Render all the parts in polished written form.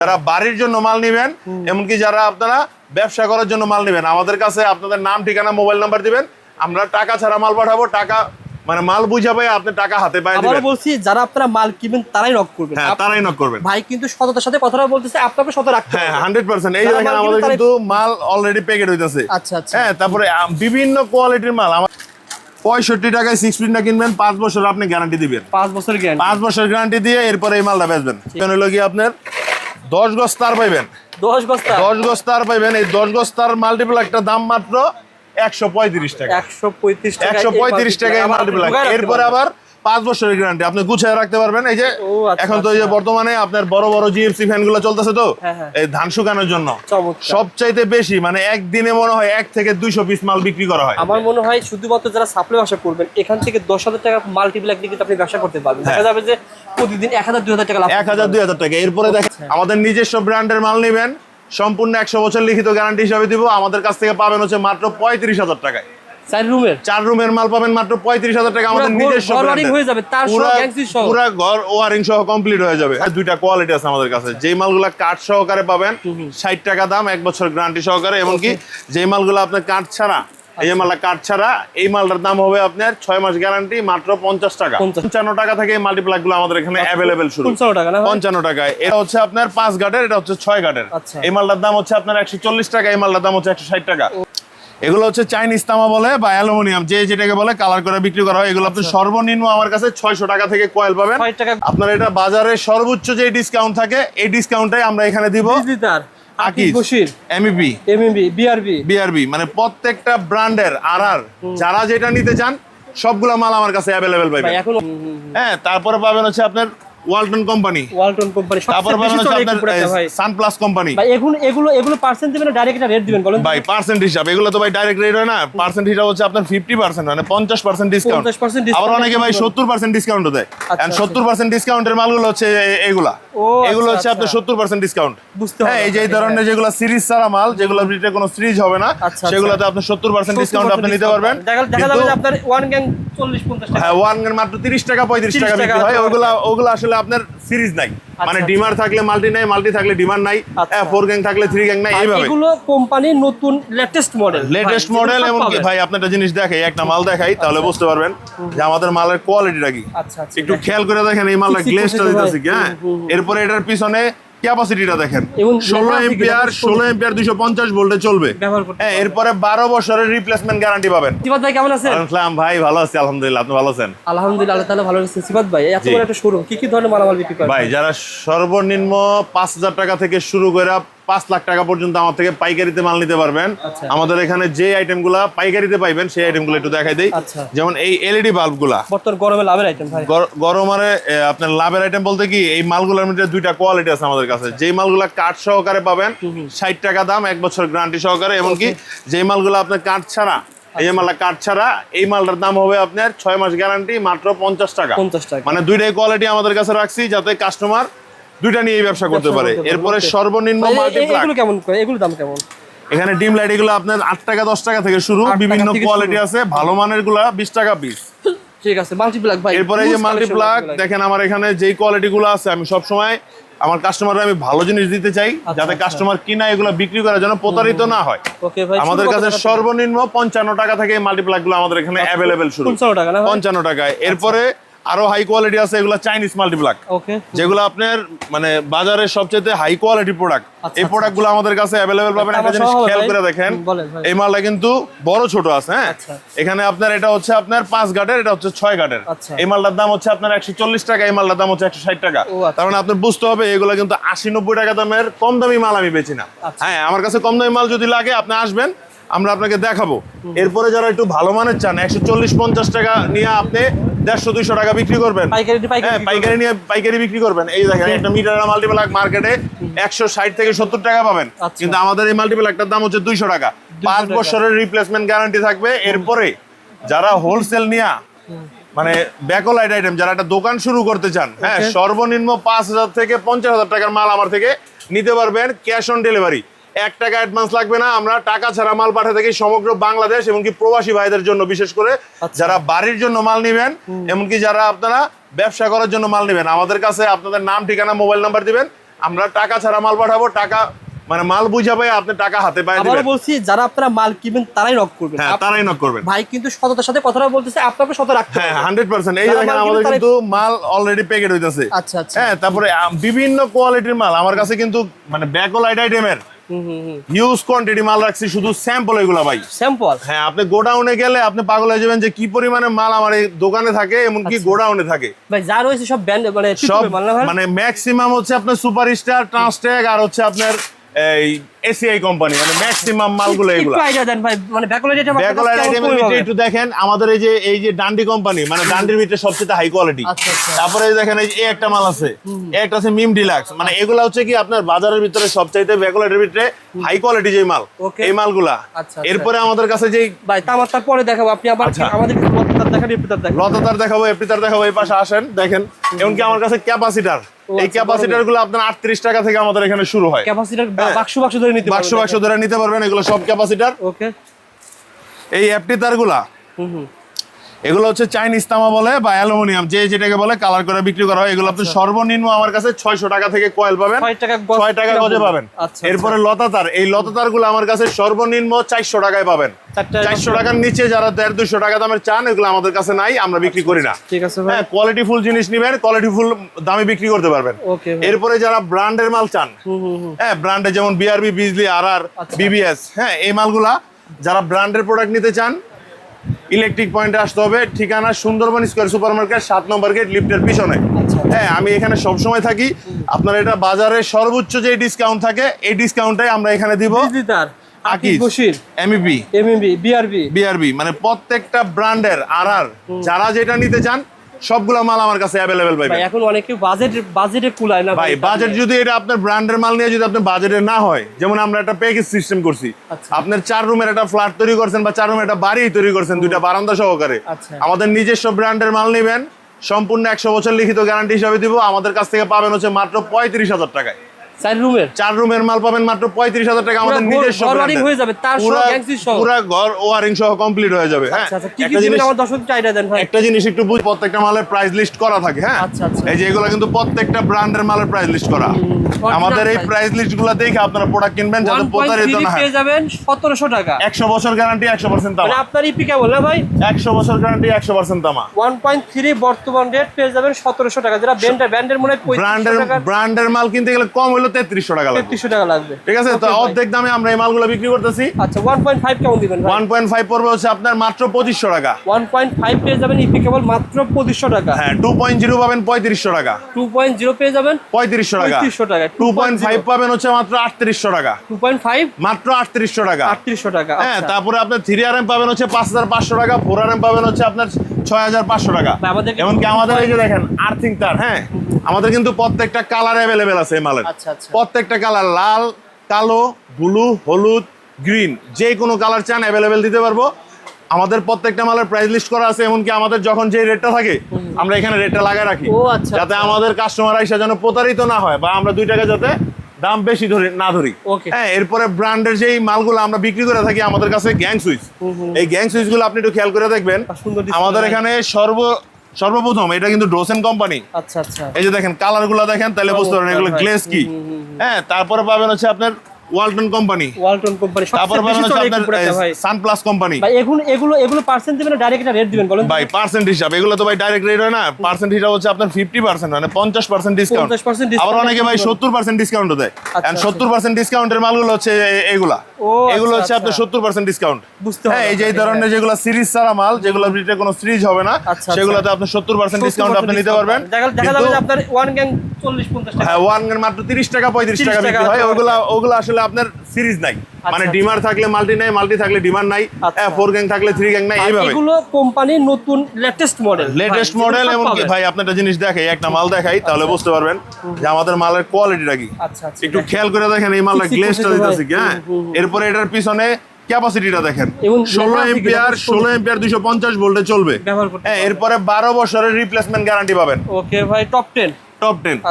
যারা বাড়ির জন্য মাল নেবেন, এমনকি যারা আপনারা ব্যবসা করার জন্য মাল নেবেন, আমাদের কাছে আপনাদের নাম, ঠিকানা, মোবাইল নাম্বার দিবেন, আমরা টাকা ছাড়া মাল পাঠাবো। টাকা মানে মাল বুঝাবে, আপনি টাকা হাতে পায় দিবেন। আমরা বলছি যারা আপনারা মাল কিনবেন তারাই নক করবেন। হ্যাঁ, তারাই নক করবেন। ভাই কিন্তু সততার সাথে কথাটা বলতেছে, আপনাকে সততা রাখতে হবে। হ্যাঁ, 100%। এই দেখেন আমাদের কিন্তু মাল অলরেডি প্যাকেট হইতাছে। আচ্ছা আচ্ছা। হ্যাঁ, তারপরে বিভিন্ন কোয়ালিটির মাল। আমার 65 টাকায় 6 ফিটটা কিনবেন, 5 বছর আপনি গ্যারান্টি দিবেন। 5 বছর গ্যারান্টি। 5 বছর গ্যারান্টি দিয়ে এরপরে এই মালটা বেচবেন। কেন হলো কি আপনার 10 গজ তার পাইবেন। 10 গজ তার। 10 গজ তার পাইবেন। এই 10 গজ তার মাল্টিপ্লাক একটা দাম মাত্র 135 টাকা। 135 টাকা। 135 টাকায় মাল্টিপ্লাক। এরপরে আবার 5 বছরের গ্যারান্টি, আপনি গুছিয়ে রাখতে পারবেন। এই যে এখন তো এই যে বর্তমানে আপনার বড় বড় জিএফসি ফ্যান গুলো চলতেছে, তো এই ধান শুকানোর জন্য সবচাইতে বেশি মানে একদিনে মনে হয় 1 থেকে 200 পিস মাল বিক্রি করা হয়। আমার মনে হয় শুধুমাত্র যারা সাপ্লাই ব্যবসা করবেন এখান থেকে 10,000 টাকা মাল্টিপ্লাক দিয়ে কিন্তু আপনি ব্যবসা করতে পারবেন। দেখা যাবে যে প্রতিদিন 1,000-2,000 টাকা লাভ। 1,000-2,000 টাকা। এরপরে দেখেন আমাদের নিজস্ব ব্র্যান্ডের মাল নেবেন, সম্পূর্ণ 100 বছর লিখিত গ্যারান্টি হিসাবে দিব। আমাদের কাছ থেকে পাবেন হচ্ছে মাত্র 35,000 টাকায়। 4 রুমের মাল পাবেন মাত্র 35,000 টাকা। আমাদের নিজস্ব হয়ে যাবে, তার সহ গ্যাংসি সহ পুরো ঘর ওয়ারিং সহ কমপ্লিট হয়ে যাবে। দুইটা কোয়ালিটি আছে আমাদের কাছে। যেই মালগুলো কাঠ সহকারে পাবেন 60 টাকা দাম, 1 বছর গ্যারান্টি সহকারে। এমনকি যেই মালগুলো আপনার কাঠ ছাড়া, এই যে মালটা কাঠ ছাড়া, এই মালটার দাম হবে আপনার 6 মাস গ্যারান্টি, মাত্র 50 টাকা। 55 টাকা থেকে এই মাল্টিপ্লাক গুলো আমাদের এখানে অ্যাভেলেবেল শুরু। 55 টাকায়। এটা হচ্ছে আপনার 5 গাটের, এটা হচ্ছে 6 গাটের। এই মালটার দাম হচ্ছে আপনার 140 টাকা, এই মালটার দাম হচ্ছে 160 টাকা। এগুলো হচ্ছে চাইনিজ তামা বলে বা অ্যালুমিনিয়াম, যে যেটাকে বলে, কালার করে বিক্রি করা হয়। এগুলো আপনি সর্বনিম্ন আমার কাছে 600 টাকা থেকে কয়েল পাবেন। আপনার এটা বাজারে সর্বোচ্চ যে ডিসকাউন্ট থাকে, এই ডিসকাউন্টটাই আমরা এখানে দিব। বিআরবি মানে প্রত্যেকটা ব্র্যান্ডের আর যারা যেটা নিতে চান সবগুলা মাল আমার কাছে অ্যাভেলেবেল পাবেন। হ্যাঁ, তারপরে পাবেন হচ্ছে আপনার ওয়ালটন কোম্পানি, তারপর পাবেন হচ্ছে আপনার সানপ্লাস কোম্পানি। ভাই এগুলো পার্সেন্ট দিবেন না ডাইরেক্ট একটা রেট দিবেন বলেন? ভাই পার্সেন্ট হিসাব, এগুলো তো ভাই ডাইরেক্ট রেট হয় না। পার্সেন্ট হিসাব হচ্ছে আপনার 50%, মানে 50% ডিসকাউন্ট। আবার অনেকে ভাই 70% ডিসকাউন্টও দেয়। এন্ড 70% ডিসকাউন্টের মালগুলো হচ্ছে এগুলো হচ্ছে আপনার 70% ডিসকাউন্ট। হ্যাঁ, এই যে এই ধরনের যেগুলো সিরিজ ছাড়া মাল, যেগুলো ভিতরে কোনো সিরিজ হবে না, সেগুলোতে আপনি 70% ডিসকাউন্ট আপনি নিতে পারবেন। দেখা যাবে যে আপনার ওয়ান গ্যাং 40-50 টাকা। হ্যাঁ, ওয়ান গ্যাং মাত্র 30 টাকা 35 টাকা বিক্রি হয়। ওগুলো আসলে আপনার সিরিজ নাই, মানে ডিমার থাকলে মাল্টি নাই, মাল্টি থাকলে ডিমার নাই, 4 গ্যাং থাকলে 3 গ্যাং নাই, এইভাবে। এগুলো কোম্পানির নতুন লেটেস্ট মডেল। এমনকি ভাই আপনি একটা জিনিস দেখাই, একটা মাল দেখাই, তাহলে বুঝতে পারবেন যে আমাদের মালের কোয়ালিটিটা কি। একটু খেয়াল করে দেখেন এই মালটা গ্লেজটা দিতেছে কি। হ্যাঁ, এরপরে এটার পিছনে ক্যাপাসিটিটা দেখেন, 16 এম্পিয়ার 250 ভোল্টে চলবে। হ্যাঁ, এরপরে 12 বছরের রিপ্লেসমেন্ট গ্যারান্টি পাবেন। সিফাত ভাই কেমন আছেন? আসসালাম ভাই, ভালো আছি আলহামদুলিল্লাহ। আপনি ভালো আছেন? আলহামদুলিল্লাহ, আল্লাহ তাআলা ভালো রাখছেন। সিফাত ভাই, এত বড় একটা শোরুম, কি ধরনের মালামাল বিক্রি করেন? ভাই যারা সর্বনিম্ন 5,000 টাকা থেকে শুরু করে 5 লাখ টাকা পর্যন্ত আমার থেকে পাইকারিতে মাল নিতে পারবেন। আমাদের এখানে যে আইটেমগুলো পাইকারিতে পাইবেন সেই আইটেমগুলো একটু দেখাই দেই। যেমন এই এলইডি বাল্বগুলা বর্তমান গরমে লাভের আইটেম ভাই। গরমে আপনার লাভের আইটেম বলতে কি, এই মালগুলোর মধ্যে দুইটা কোয়ালিটি আছে আমাদের কাছে। যেই মালগুলা কাঠ সহকারে পাবেন 60 টাকা দাম, 1 বছর গ্যারান্টি সহকারে। এমনকি যেই মালগুলো আপনার কাঠ ছাড়া, এই যে মালটা কাঠ ছাড়া, এই মালটার দাম হবে আপনার 6 মাস গ্যারান্টি, মাত্র 50 টাকা। মানে দুইটাই কোয়ালিটি আমাদের কাছে রাখছি যাতে কাস্টমার দুইটা নিয়ে ব্যবসা করতে পারে। এরপরে সর্বনিম্ন মাল্টিপ্লাক। এগুলো কেমন করে? এগুলোর দাম কেমন? এখানে ডিম লাইট এগুলো আপনার 8 টাকা 10 টাকা থেকে শুরু, বিভিন্ন কোয়ালিটি আছে। ভালো মানের গুলা 20 টাকা পিস। ঠিক আছে, মাল্টিপ্লাক ভাই। এরপরে এই যে মাল্টিপ্লাক দেখেন, আমার এখানে যেই কোয়ালিটি গুলো আছে, আমি সব সময় আমার কাস্টমাররা আমি ভালো জিনিস দিতে চাই, যাতে কাস্টমার কিনা এগুলো বিক্রি করার জন্য প্রতারিত না হয়। আমাদের কাছে সর্বনিম্ন 55 টাকা থেকে মাল্টিপ্লাক গুলো আমাদের এখানে অ্যাভেলেবেল শুরু। 55 টাকায়। এরপরে আরো হাই কোয়ালিটি আছে, এগুলো চাইনিজ মাল্টিপ্লাক, যেগুলো আপনার মানে বাজারের সবচেয়ে হাই কোয়ালিটি প্রোডাক্ট। এই প্রোডাক্টগুলো আমাদের কাছে অ্যাভেলেবেল পাবেন। একটা জিনিস খেয়াল করে দেখেন, এই মালটা কিন্তু বড় ছোট আছে। হ্যাঁ, এখানে আপনার এটা হচ্ছে আপনার 5 গাটের, এটা হচ্ছে 6 গাটের। এই মালটার দাম হচ্ছে আপনার 140 টাকা, এই মালটার দাম হচ্ছে 160 টাকা। তার মানে আপনার বুঝতে হবে এগুলো কিন্তু 80-90 টাকা দামের কম দামি মাল আমি বেচি না। হ্যাঁ, আমার কাছে কম দামি মাল যদি লাগে আপনি আসবেন, আমরা আপনাকে দেখাবো। এরপরে যারা একটু ভালো মানের চান, 140-50 টাকা নিয়ে আপনি 150-200 টাকা বিক্রি করবেন। পাইকারি বিক্রি করবেন। এই দেখেন একটা মিটার মাল্টিপ্লাক মার্কেটে 160 থেকে 70 টাকা পাবেন, কিন্তু আমাদের এই মাল্টিপ্লাকটার দাম হচ্ছে 200 টাকা। 5 বছরের রিপ্লেসমেন্ট গ্যারান্টি থাকবে। এরপরে যারা হোলসেল নিয়া মানে ব্যাকলাইট আইটেম, যারা একটা দোকান শুরু করতে চান, হ্যাঁ, সর্বনিম্ন 5,000 থেকে 50,000 টাকার মাল আমার থেকে নিতে পারবেন, ক্যাশ অন ডেলিভারি। 1 টাকা অ্যাডভান্স লাগবে না। আমরা টাকা ছাড়া মাল পাঠা থেকে সমগ্র বাংলাদেশ, এমনকি প্রবাসী ভাইদের জন্য, বিশেষ করে যারা বাড়ির জন্য মাল নেবেন, এমনকি যারা আপনারা ব্যবসা করার জন্য মাল নেবেন, আমাদের কাছে আপনাদের নাম, ঠিকানা, মোবাইল নাম্বার দিবেন, আমরা টাকা ছাড়া মাল পাঠাবো, টাকা মানে মাল বুঝা পাই আপনি টাকা হাতে পাই দিবেন। আবার বলছি যারা আপনারা মাল কিনবেন তারাই নক করবেন। হ্যাঁ, তারাই নক করবেন। ভাই কিন্তু সততার সাথে কথাটা বলতেছে, আপনাকে সততা রাখতে হবে। হ্যাঁ 100%। এই যে দেখেন আমাদের কিন্তু মাল অলরেডি প্যাকেট হইতাছে। আচ্ছা আচ্ছা। হ্যাঁ, তারপরে বিভিন্ন কোয়ালিটির মাল আমার কাছে কিন্তু মানে ব্যাকলাইট আইটেমের হিউজ কোয়ান্টিটি মাল রাখছি, শুধু স্যাম্পল এগুলা ভাই, স্যাম্পল। হ্যাঁ, আপনি গোডাউনে গেলে আপনি পাগল হয়ে যাবেন যে কি পরিমাণে মাল আমার এই দোকানে থাকে, এমনকি গোডাউনে থাকে। ভাই যা রয়েছে সব ব্র্যান্ড মানে সব মাল না ভাই? মানে ম্যাক্সিমাম হচ্ছে আপনার সুপারস্টার, ট্রান্সটেক আর হচ্ছে আপনার এই এসিআই কোম্পানি, মানে ম্যাক্সিমাম মালগুলো এগুলো। একটু আইডিয়া দেন ভাই, মানে ব্যাকলাইট আইটেম ব্যাকলাইট আইটেমের ভিতরে একটু দেখেন আমাদের এই যে ডান্ডি কোম্পানি, মানে ডান্ডির ভিতরে সবচেয়ে হাই কোয়ালিটি। আচ্ছা আচ্ছা। তারপরে এই দেখেন এই একটা মাল আছে, একটা আছে মিম ডিলাক্স, মানে এগুলা হচ্ছে কি আপনার বাজারের ভিতরে সবচাইতে ব্যাকলাইটের ভিতরে হাই কোয়ালিটি যে মাল, এই মালগুলা। আচ্ছা। এরপরে আমাদের কাছে যেই ভাই তামার পরে দেখাবো, আপনি আবার আমাদের লতাতার দেখান, এপিতার দেখান। লতাতার দেখাবো, এপিতার দেখাবো, এই পাশে আসেন দেখেন। এমনকি আমার কাছে ক্যাপাসিটার, এই ক্যাপাসিটার গুলো আপনার 38 টাকা থেকে আমাদের এখানে শুরু হয়। ক্যাপাসিটার বাক্স ধরে নিতে পারবেন, বাক্স ধরে নিতে পারবেন, এগুলো সব ক্যাপাসিটার। ওকে। এই এফটি তারগুলা এগুলো হচ্ছে চাইনিজ তামা বলে বা অ্যালুমিনিয়াম, যে যেটাকে বলে কালার করে বিক্রি করা হয়। এগুলো আপনি সর্বনিম্ন আমার কাছে 600 টাকা থেকে কয়েল পাবেন, 6 টাকা গজে পাবেন। এরপরে লতাতার, এই লতাতার গুলো আমার কাছে সর্বনিম্ন 400 টাকায় পাবেন। 400 টাকার নিচে যারা 150-200 টাকা দামের চান, এগুলো আমাদের কাছে নাই, আমরা বিক্রি করি না। ঠিক আছে ভাই। হ্যাঁ, কোয়ালিটি ফুল জিনিস নিবেন, কোয়ালিটি ফুল দামে বিক্রি করতে পারবেন। ওকে। এরপরে যারা ব্র্যান্ডের মাল চান, হ্যাঁ ব্র্যান্ডে যেমন বিআরবি, বিজলি, আরআর, বিবিএস, হ্যাঁ এই মালগুলা যারা ব্র্যান্ডের প্রোডাক্ট নিতে চান, ইলেকট্রিক পয়েন্টে আসতে হবে। ঠিকানা সুন্দরবন স্কয়ার সুপার মার্কেট, 7 নম্বর গেট, লিফটের পিছনে। হ্যাঁ, আমি এখানে সবসময় থাকি। আপনার এটা বাজারে সর্বোচ্চ যে ডিসকাউন্ট থাকে, এই ডিসকাউন্টটাই আমরা এখানে দিব। বিআরবি মানে প্রত্যেকটা ব্র্যান্ডের আরআর যারা যেটা নিতে চান সবগুলো মাল আমার কাছে अवेलेबल পাবেন। ভাই এখন অনেকে বাজেটে কুলায় না ভাই, বাজেট যদি এটা আপনার ব্র্যান্ডের মাল নিয়ে যদি আপনার বাজেটে না হয়, যেমন আমরা একটা প্যাকেজ সিস্টেম করছি। আপনার 4 রুমের একটা ফ্ল্যাট তৈরি করছেন বা 4 রুমের একটা বাড়ি তৈরি করছেন, দুইটা বারান্দা সহকারে, আমাদের নিজস্ব ব্র্যান্ডের মাল নেবেন, সম্পূর্ণ 100 বছর লিখিত গ্যারান্টি হিসাবে দিব। আমাদের কাছ থেকে পাবেন হচ্ছে মাত্র 35,000 টাকায়। 4 রুমের মাল পাবেন মাত্র 35,000 টাকা, আমাদের নিজস্ব ব্র্যান্ড হয়ে যাবে, তার সহ গ্যাংসি সহ পুরো ঘর ওয়ারিং সহ কমপ্লিট হয়ে যাবে। হ্যাঁ, একটা জিনিস আমার দর্শক চাইটা দেন ভাই, একটা জিনিস একটু বুঝ, প্রত্যেকটা মালের প্রাইস লিস্ট করা থাকে। হ্যাঁ, এই যে এগুলো কিন্তু প্রত্যেকটা ব্র্যান্ডের মালের প্রাইস লিস্ট করা। আমাদের এই প্রাইস লিস্টগুলো দেখে আপনারা প্রোডাক্ট কিনবেন, যাতে প্রতারিত না হয়। পেয়ে যাবেন 1700 টাকা, 100 বছর গ্যারান্টি, 100% তামা। মানে আপনার ইপি কেবল না ভাই, 100 বছর গ্যারান্টি, 100% তামা। 1.3 বর্তমান রেট পেয়ে যাবেন 1700 টাকা। যারা ব্র্যান্ডের মনে 3500 টাকা, ব্র্যান্ডের মাল কিনতে গেলে কম হলো 3300 টাকা লাগবে। 3300 টাকা লাগবে, ঠিক আছে। তো অর্ধেক দামে আমরা এই মালগুলো বিক্রি করতেছি। আচ্ছা, 1.5 কেমন দিবেন ভাই? 1.5 পড়বে হচ্ছে আপনার মাত্র 2500 টাকা। 1.5 পেয়ে যাবেন ইপি কেবল মাত্র 2500 টাকা। হ্যাঁ, 2.0 পাবেন 3500 টাকা। 2.0 পেয়ে যাবেন 3500 টাকা। 3500 টাকা। 2.5 পাবেন হচ্ছে মাত্র 3800 টাকা। 2.5 মাত্র 3800 টাকা। 3800 টাকা। হ্যাঁ, তারপরে আপনার 3RM পাবেন হচ্ছে 5500 টাকা, 4RM পাবেন হচ্ছে আপনার 6500 টাকা। এমনকি আমাদের এই যে দেখেন আর্থিং তার, হ্যাঁ আমাদের কিন্তু প্রত্যেকটা কালার अवेलेबल আছে এই মালের। প্রত্যেকটা কালার, লাল, কালো, ব্লু, হলুদ, গ্রিন, যে কোনো কালার চান अवेलेबल দিতে পারবো। আমাদের প্রত্যেকটা মালের প্রাইস লিস্ট করা আছে, এমনকি আমাদের যখন যে রেটটা থাকে আমরা এখানে রেটটা লাগায় রাখি, যাতে আমাদের কাস্টমার আইসা যেন প্রতারিত না হয়, বা আমরা 2 টাকা যাতে দাম বেশি না ধরি। হ্যাঁ, এরপরে ব্র্যান্ডের যেই মালগুলো আমরা বিক্রি করে থাকি, আমাদের কাছে গ্যাং সুইচ, এই গ্যাং সুইচ গুলো আপনি একটু খেয়াল করে দেখবেন। আমাদের এখানে সর্বপ্রথম এটা কিন্তু ডোসেন কোম্পানি। আচ্ছা আচ্ছা, এই যে দেখেন কালার গুলো দেখেন, তাহলে বুঝতে পারবেন এগুলো গ্লেজ কি। হ্যাঁ, তারপরে পাবেন হচ্ছে আপনার ওয়ালটন কোম্পানি, তারপর পাবেন হচ্ছে আপনার সানপ্লাস কোম্পানি। ভাই এগুলো পার্সেন্ট দিবেন না ডাইরেক্ট রেট দিবেন বলেন? ভাই পার্সেন্ট হিসাব, এগুলো তো ভাই ডাইরেক্ট রেট হয় না, পার্সেন্ট হিসাব হচ্ছে আপনার 50%, মানে 50% ডিসকাউন্ট। আবার অনেকে ভাই 70% ডিসকাউন্টও দেয়। এন্ড 70% ডিসকাউন্টের মালগুলো হচ্ছে এগুলো হচ্ছে আপনার 70% ডিসকাউন্ট। হ্যাঁ, এই যে এই ধরনের যেগুলো সিরিজ ছাড়া মাল, যেগুলো ভিতরে কোনো সিরিজ হবে না, সেগুলোতে আপনি 70% ডিসকাউন্ট আপনি নিতে পারবেন। দেখা যাবে যে আপনার ওয়ান গ্যাং 40-50 টাকা, হ্যাঁ ওয়ান গ্যাং মাত্র 30 টাকা 35 টাকা বিক্রি হয়। ওগুলো আসলে আপনার সিরিজ নাই, মানে ডিমার থাকলে মাল্টি নাই, মাল্টি থাকলে ডিমার নাই, 4 গ্যাং থাকলে 3 গ্যাং নাই, এইভাবে। এগুলো কোম্পানির নতুন লেটেস্ট মডেল। এমনকি ভাই আপনার একটা জিনিস দেখাই, একটা মাল দেখাই, তাহলে বুঝতে পারবেন যে আমাদের মালের কোয়ালিটিটা কি। একটু খেয়াল করে দেখেন এই মালটা গ্লেজটা দিতেছে কি। হ্যাঁ, এরপরে এটার পিছনে ক্যাপাসিটিটা দেখেন, 16 এম্পিয়ার 250 ভোল্টে চলবে। হ্যাঁ, এরপরে 12 বছরের রিপ্লেসমেন্ট গ্যারান্টি পাবেন। ওকে ভাই, টপ 10।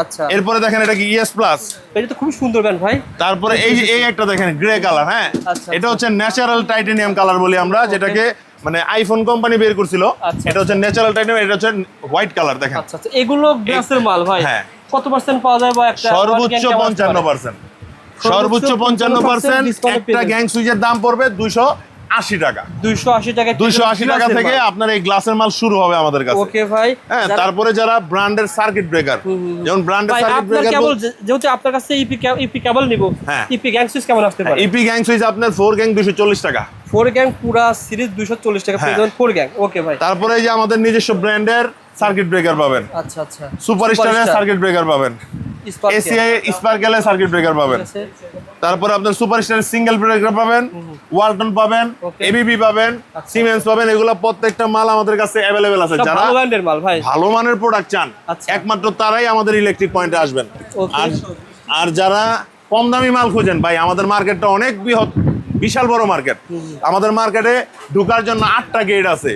আচ্ছা, এরপরে দেখেন এটা কি ইএস প্লাস, এটা তো খুব সুন্দর ব্যান্ড ভাই। তারপরে এই একটা দেখেন গ্রে কালার। হ্যাঁ, এটা হচ্ছে ন্যাচারাল টাইটানিয়াম কালার বলি আমরা, যেটাকে মানে আইফোন কোম্পানি বের করছিল। এটা হচ্ছে ন্যাচারাল টাইটানিয়াম, এটা হচ্ছে হোয়াইট কালার দেখেন। আচ্ছা আচ্ছা, এগুলো গ্লাসের মাল ভাই। হ্যাঁ, কত পার্সেন্ট পাওয়া যায় বা একটা সর্বোচ্চ 55%, সর্বোচ্চ 55%। একটা গ্যাং সুইচের দাম পড়বে 280 টাকা। 280 টাকা, 280 টাকা থেকে আপনার এই গ্লাসের মাল শুরু হবে আমাদের কাছে। ওকে ভাই। হ্যাঁ, তারপরে যারা ব্র্যান্ডের সার্কিট ব্রেকার, যেমন ব্র্যান্ডের সার্কিট ব্রেকার, যেহেতু আপনার কাছে ইপি কেবল নিব, ইপি গ্যাং সুইচ কেমন আসতে পারে? ইপি গ্যাং সুইচ আপনার 4 গ্যাং 240 টাকা, 4 গ্যাং পুরা সিরিজ 240 টাকা পেয়ে যাবেন 4 গ্যাং। ওকে ভাই। তারপরে এই যে আমাদের নিজস্ব ব্র্যান্ডের সার্কিট ব্রেকার পাবেন। আচ্ছা আচ্ছা। সুপারস্টারের সার্কিট ব্রেকার পাবেন, এসিআই স্পার্কেলের সার্কিট ব্রেকার পাবেন, তারপরে আপনার সুপারস্টারের সিঙ্গেল ব্রেকার পাবেন, ওয়ালটন পাবেন, এবিবি পাবেন, সিমেন্স পাবেন। এগুলো প্রত্যেকটা মাল আমাদের কাছে অ্যাভেলেবেল আছে। যারা ভালো ব্র্যান্ডের মাল ভাই, ভালো মানের প্রোডাক্ট চান, একমাত্র তারাই আমাদের ইলেকট্রিক পয়েন্টে আসবেন। আর যারা কম দামি মাল খুঁজেন ভাই, আমাদের মার্কেটটা অনেক বিশাল বড় মার্কেট। আমাদের মার্কেটে ঢোকার জন্য 8টা গেট আছে।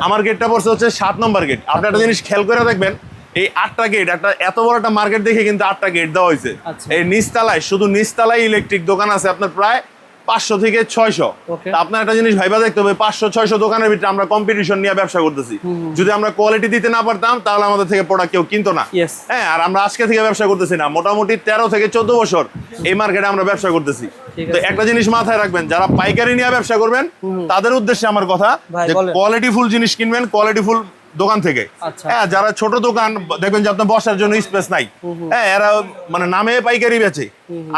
আমার গেটটা পড়ছে হচ্ছে 7 নম্বর গেট। আপনি একটা জিনিস খেয়াল করে দেখবেন, এই 8টা গেট, একটা এত বড় একটা মার্কেট দেখে কিন্তু 8টা গেট দেওয়া হয়েছে। এই নিচতলায়, শুধু নিচতলায় ইলেকট্রিক দোকান আছে আপনার প্রায় 500 থেকে 600। আপনার একটা জিনিস ভাইবা দেখতে হবে, 500-600 দোকানের ভিতরে আমরা কম্পিটিশন নিয়ে ব্যবসা করতেছি। যদি আমরা কোয়ালিটি দিতে না পারতাম তাহলে আমাদের থেকে প্রোডাক্ট কেউ কিনতো না। হ্যাঁ, আর আমরা আজকে থেকে ব্যবসা করতেছি না, মোটামুটি 13 থেকে 14 বছর এই মার্কেটে আমরা ব্যবসা করতেছি। তো একটা জিনিস মাথায় রাখবেন, যারা পাইকারি নিয়ে ব্যবসা করবেন তাদের উদ্দেশ্যে আমার কথা, যে কোয়ালিটিফুল জিনিস কিনবেন কোয়ালিটিফুল দোকান থেকে। হ্যাঁ, যারা ছোট দোকান দেখবেন যে আপনার বসার জন্য স্পেস নাই, হ্যাঁ, এরা মানে নামে পাইকারি বেচে,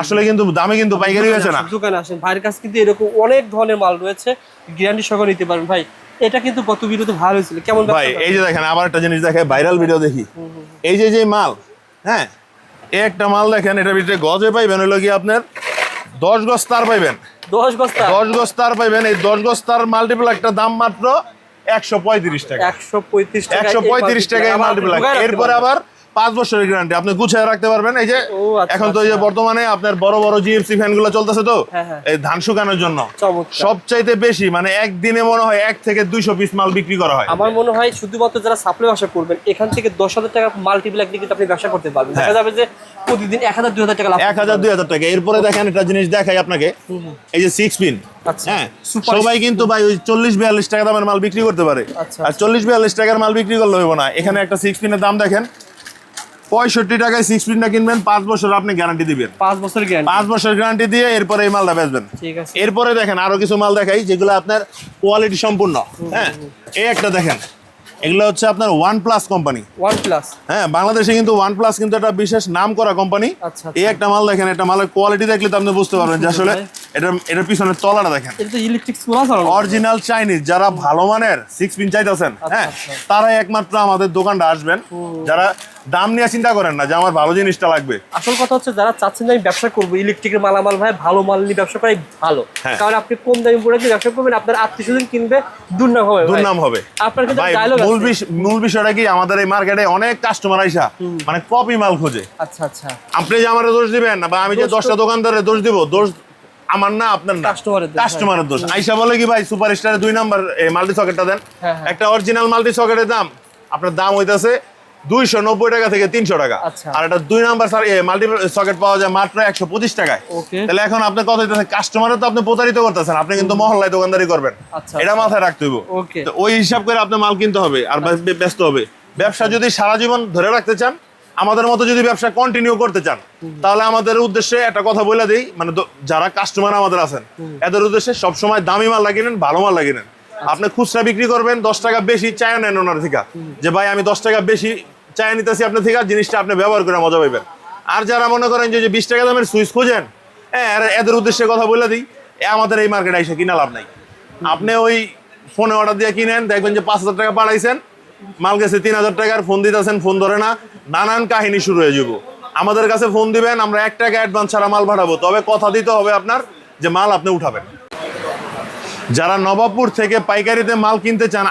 আসলে কিন্তু দামে কিন্তু পাইকারি বেচে না। দোকানে আসেন, ভাইয়ের কাছে কিন্তু এরকম অনেক ধরনের মাল রয়েছে, গ্যারান্টি সহ নিতে পারবেন ভাই। এটা কিন্তু গত ভিডিওতে ভালো হয়েছিল। কেমন ভাই? এই যে দেখেন, আবার একটা জিনিস দেখে, ভাইরাল ভিডিও দেখি, এই যে মাল, হ্যাঁ, এই একটা মাল দেখেন, এটার ভিতরে গজে পাইবেন হলো কি আপনার 10 গজ তার পাইবেন, 10 গজ তার, 10 গজ তার পাইবেন। এই 10 গজ তার মাল্টিপল একটা দাম মাত্র 135 টাকা, 135 টাকা এই মাল্টিপল। এরপরে আবার 5 বছরের গ্যারান্টি, আপনি গুছিয়ে রাখতে পারবেন। এই যে এখন তো এই যে বর্তমানে আপনার বড় বড় জিএফসি ফ্যান গুলো চলতেছে, তো এই ধান শুকানোর জন্য সবচাইতে বেশি, মানে একদিনে মনে হয় 1 থেকে 200 পিস মাল বিক্রি করা হয়। আমার মনে হয় শুধুমাত্র যারা সাপ্লাই ব্যবসা করবেন, এখান থেকে 10,000 টাকা মাল্টিপ্লাক দিয়ে কিন্তু আপনি ব্যবসা করতে পারবেন। দেখা যাবে যে প্রতিদিন 1,000-2,000 টাকা লাভ, 1,000-2,000 টাকা। এরপরে দেখেন একটা জিনিস দেখাই আপনাকে, এই যে 6 পিন, হ্যাঁ, সবাই কিন্তু ভাই ওই 40-42 টাকা দামের মাল বিক্রি করতে পারে, আর 40-42 টাকার মাল বিক্রি করলে হইব না। এখানে একটা 6 পিনের দাম দেখেন, 65 টাকায় 6 পিনটা কিনবেন, 5 বছর আপনি গ্যারান্টি দিবেন, 5 বছর গ্যারান্টি, 5 বছর গ্যারান্টি দিয়ে এরপরে এই মালটা বেচবেন। ঠিক আছে। এরপরে দেখেন আরো কিছু মাল দেখাই যেগুলো আপনার কোয়ালিটি সম্পূর্ণ। হ্যাঁ, এই একটা দেখেন, এগুলো হচ্ছে আপনার OnePlus কোম্পানি। OnePlus, হ্যাঁ, বাংলাদেশে কিন্তু OnePlus কিন্তু একটা বিশেষ নাম করা কোম্পানি। এই একটা মাল দেখেন, এটা মালের কোয়ালিটি দেখলে তো আপনি বুঝতে পারবেন যে আসলে এটার পিছনের তলাটা দেখেন, এটা তো ইলেকট্রিক সোলা অরিজিনাল চাইনিজ। যারা ভালো মানের 6 পিন চাইতেছেন, হ্যাঁ, তারাই একমাত্র আমাদের দোকানটা আসবেন। যারা দাম নিয়ে চিন্তা করেন না যে আমার ভালো জিনিসটা লাগবে, আসল কথা হচ্ছে যারা চাচ্ছেন যে আমি ব্যবসা করবো ইলেকট্রিকের মালামাল, ভাই ভালো মাল নিয়ে ব্যবসা করাই ভালো। কারণ আপনি কম দামি প্রোডাক্ট দিয়ে ব্যবসা করবেন, আপনার আত্মীয়স্বজন কিনবে, দুর্নাম হবে। আপনার কিন্তু মূল বিষয়টা কি, আমাদের এই মার্কেটে অনেক কাস্টমার আইসা মানে কপি মাল খোঁজে। আচ্ছা আচ্ছা। আপনি যে আমারে দোষ দিবেন না, বা আমি যে 10টা দোকানদারে দোষ দিব, দোষ আমার না, আপনার না, কাস্টমারের দোষ। আইসা বলে কি ভাই সুপারস্টারের 2 নাম্বার মাল্টি সকেটটা দেন। একটা অরিজিনাল মাল্টি সকেটের দাম আপনার দাম হইতাছে 290 টাকা থেকে 300 টাকা, আর একটা 2 নাম্বার মাল্টি সকেট পাওয়া যায় মাত্র 125 টাকায়। তাহলে এখন আপনার কথা হইতেছে, কাস্টমারের তো আপনি প্রতারিত করতেছেন, আপনি কিন্তু মহল্লায় দোকানদারি করবেন, এটা মাথায় রাখতে হবে। তো ওই হিসাব করে আপনার মাল কিনতে হবে আর ব্যস্ত হবে। ব্যবসা যদি সারা জীবন ধরে রাখতে চান, আমাদের মতো যদি ব্যবসা কন্টিনিউ করতে চান, তাহলে আমাদের উদ্দেশ্যে একটা কথা বলে দিই, মানে যারা কাস্টমার আমাদের আছেন এদের উদ্দেশ্যে সবসময় দামি মাল লাগিনেন, ভালো মাল লাগিনেন। আপনি খুচরা বিক্রি করবেন, 10 টাকা বেশি চায় নেন ওনার থেকে, যে ভাই আমি 10 টাকা বেশি চায় নিতেছি আপনার থেকে, জিনিসটা আপনি ব্যবহার করে মজা পাইবেন। আর যারা মনে করেন যে 20 টাকা দামের সুইচ খোঁজেন, হ্যাঁ, এদের উদ্দেশ্যে কথা বলে দিই, আমাদের এই মার্কেটে এসে কিনা লাভ নাই। আপনি ওই ফোনে অর্ডার দিয়ে কিনেন, দেখবেন যে 5,000 টাকা পাঠাইছেন, মাল গেছে 3,000 টাকার, ফোন দিতেছেন, ফোন ধরে না, নানান কাহিনী শুরু হয়ে যাব। আমাদের কাছে ফোন দিবেন, আমরা 1 টাকা অ্যাডভান্স ছাড়া মাল পাঠাবো, তবে কথা দিতে হবে আপনার যে মাল আপনি উঠাবেন। যারা নবাবপুর থেকে পাইকারিতে মাল কিনতে চান,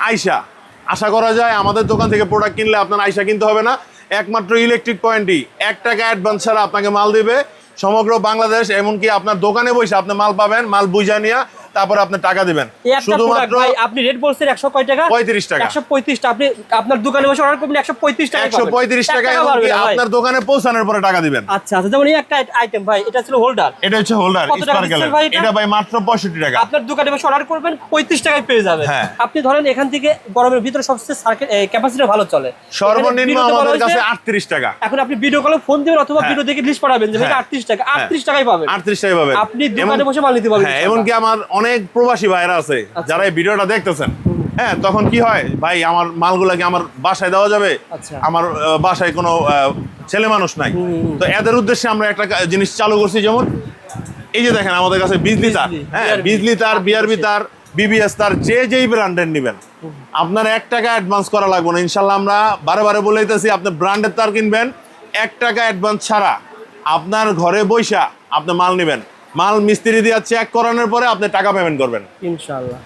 আশা করা যায় আমাদের দোকান থেকে প্রোডাক্ট কিনলে আপনার আইসা কিনতে হবে না। একমাত্র ইলেকট্রিক পয়েন্টই 1 টাকা অ্যাডভান্স ছাড়া আপনাকে মাল দিবে সমগ্র বাংলাদেশ। এমনকি আপনার দোকানে বসে আপনি মাল পাবেন, মাল বুঝা নিয়ে তারপরে আপনি টাকা দিবেন এই একটা প্রোডাক্ট ভাই আপনি রেট বলছেন 100 কয় টাকা 35 টাকা 135 টা আপনি আপনার দোকানে বসে অর্ডার করবেন 135 টাকা 135 টাকা আপনার দোকানে পৌঁছানোর পরে টাকা দিবেন আচ্ছা আচ্ছা যেমন এই একটা আইটেম ভাই এটা ছিল হোল্ডার এটা হচ্ছে হোল্ডার স্পার্কেলের এটা ভাই মাত্র 65 টাকা আপনার দোকানে বসে অর্ডার করবেন 35 টাকায় পেয়ে যাবেন আপনি ধরেন এখান থেকে গরমের ভিতরে সবচেয়ে সার্কিট ক্যাপাসিটি ভালো চলে সর্বনিম্ন আমাদের কাছে 38 টাকা এখন আপনি ভিডিও কলে ফোন দিবেন অথবা ভিডিও দেখে লিস্ট পাঠাবেন যে ভাই 38 টাকা 38 টাকায় পাবেন 38 টাকায় পাবেন আপনি দোকানে বসে মাল নিতে পারবেন হ্যাঁ এমনকি আমার অনেক প্রবাসী ভাইরা আছে যারা এই ভিডিওটা দেখতেছেন হ্যাঁ তখন কি হয় ভাই আমার মালগুলা কি আমার বাসায় দেওয়া যাবে আমার বাসায় কোনো ছেলে মানুষ নাই তো এদের উদ্দেশ্যে আমরা একটা জিনিস চালু করছি যেমন এই যে দেখেন আমাদের কাছে বিজলি তার হ্যাঁ বিজলি তার বিআরবি তার বিবিএস তার যেই ব্র্যান্ডের নেবেন আপনার 1 টাকা অ্যাডভান্স করা লাগবে না ইনশাল্লাহ আমরা বারে বলে দিতেছি আপনি ব্র্যান্ডের তার কিনবেন 1 টাকা অ্যাডভান্স ছাড়া আপনার ঘরে বইসা আপনি মাল নেবেন মাল মিস্ত্রি দিয়ে চেক করানোর পরে আপনি টাকা পেমেন্ট করবেন ইনশাআল্লাহ